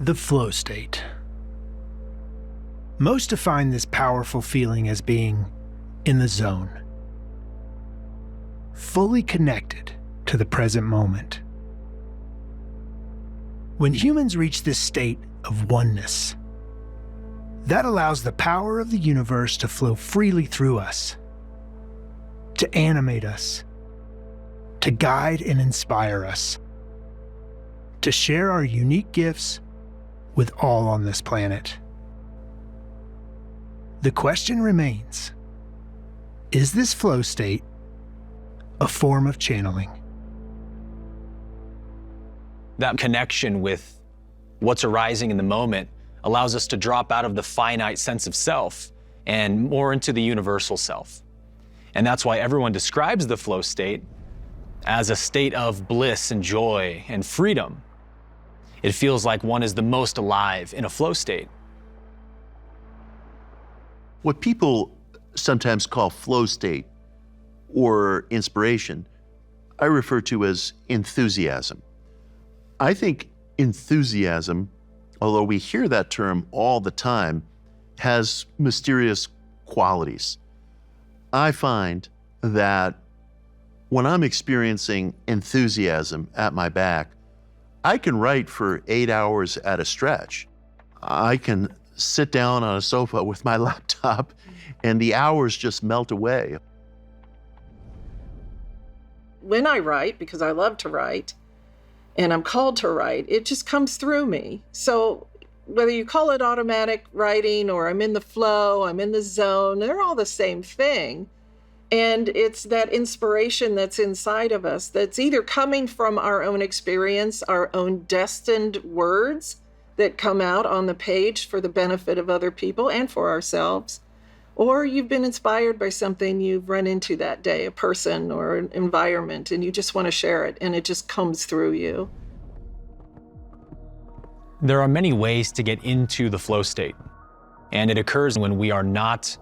The flow state. Most define this powerful feeling as being in the zone, fully connected to the present moment. When humans reach this state of oneness, that allows the power of the universe to flow freely through us, to animate us, to guide and inspire us, to share our unique gifts with all on this planet. The question remains, is this flow state a form of channeling? That connection with what's arising in the moment allows us to drop out of the finite sense of self and more into the universal self. And that's why everyone describes the flow state as a state of bliss and joy and freedom. It feels like one is the most alive in a flow state. What people sometimes call flow state or inspiration, I refer to as enthusiasm. I think enthusiasm, although we hear that term all the time, has mysterious qualities. I find that when I'm experiencing enthusiasm at my back, I can write for 8 hours at a stretch. I can sit down on a sofa with my laptop and the hours just melt away. When I write, because I love to write, and I'm called to write, it just comes through me. So whether you call it automatic writing or I'm in the flow, I'm in the zone, they're all the same thing. And it's that inspiration that's inside of us that's either coming from our own experience, our own destined words that come out on the page for the benefit of other people and for ourselves, or you've been inspired by something you've run into that day, a person or an environment, and you just want to share it, and it just comes through you. There are many ways to get into the flow state, and it occurs when we are not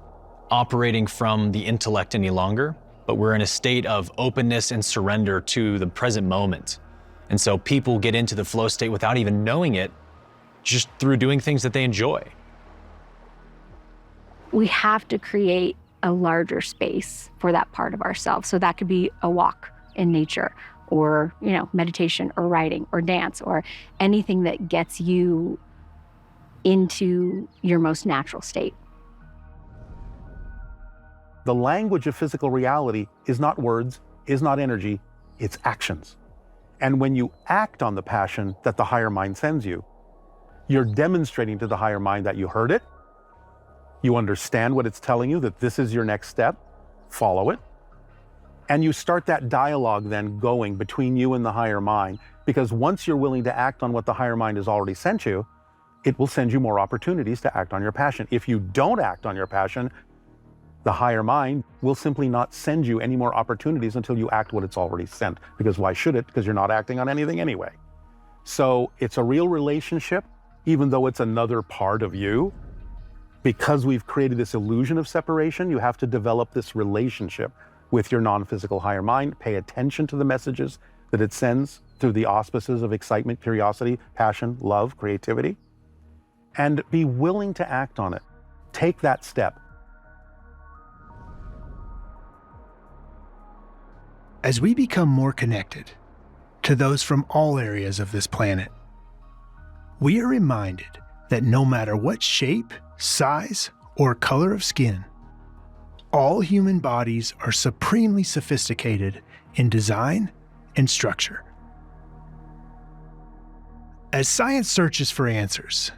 operating from the intellect any longer, but we're in a state of openness and surrender to the present moment. And so people get into the flow state without even knowing it, just through doing things that they enjoy. We have to create a larger space for that part of ourselves. So that could be a walk in nature, or, meditation or writing or dance, or anything that gets you into your most natural state. The language of physical reality is not words, is not energy, it's actions. And when you act on the passion that the higher mind sends you, you're demonstrating to the higher mind that you heard it, you understand what it's telling you, that this is your next step, follow it, and you start that dialogue then going between you and the higher mind, because once you're willing to act on what the higher mind has already sent you, it will send you more opportunities to act on your passion. If you don't act on your passion, the higher mind will simply not send you any more opportunities until you act what it's already sent. Because why should it? Because you're not acting on anything anyway. So it's a real relationship, even though it's another part of you. Because we've created this illusion of separation, you have to develop this relationship with your non-physical higher mind. Pay attention to the messages that it sends through the auspices of excitement, curiosity, passion, love, creativity, and be willing to act on it. Take that step. As we become more connected to those from all areas of this planet, we are reminded that no matter what shape, size, or color of skin, all human bodies are supremely sophisticated in design and structure. As science searches for answers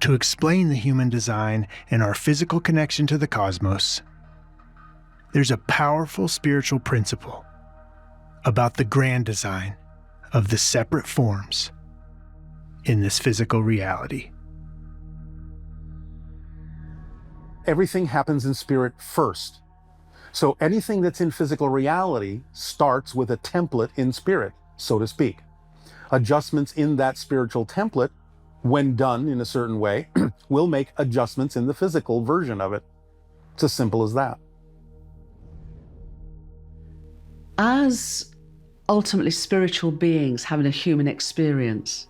to explain the human design and our physical connection to the cosmos, there's a powerful spiritual principle about the grand design of the separate forms in this physical reality. Everything happens in spirit first. So anything that's in physical reality starts with a template in spirit, so to speak. Adjustments in that spiritual template, when done in a certain way, will make adjustments in the physical version of it. It's as simple as that. As ultimately spiritual beings having a human experience,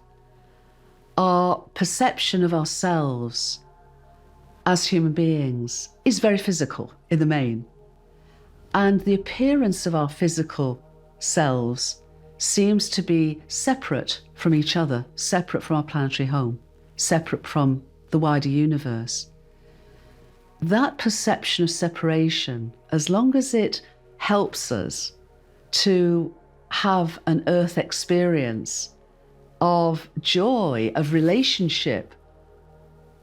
our perception of ourselves as human beings is very physical in the main. And the appearance of our physical selves seems to be separate from each other, separate from our planetary home, separate from the wider universe. That perception of separation, as long as it helps us to have an earth experience of joy, of relationship,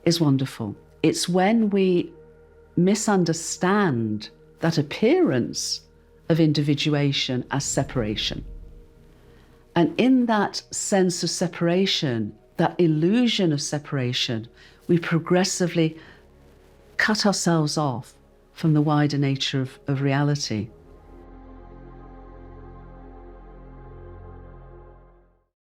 is wonderful. It's when we misunderstand that appearance of individuation as separation. And in that sense of separation, that illusion of separation, we progressively cut ourselves off from the wider nature of reality.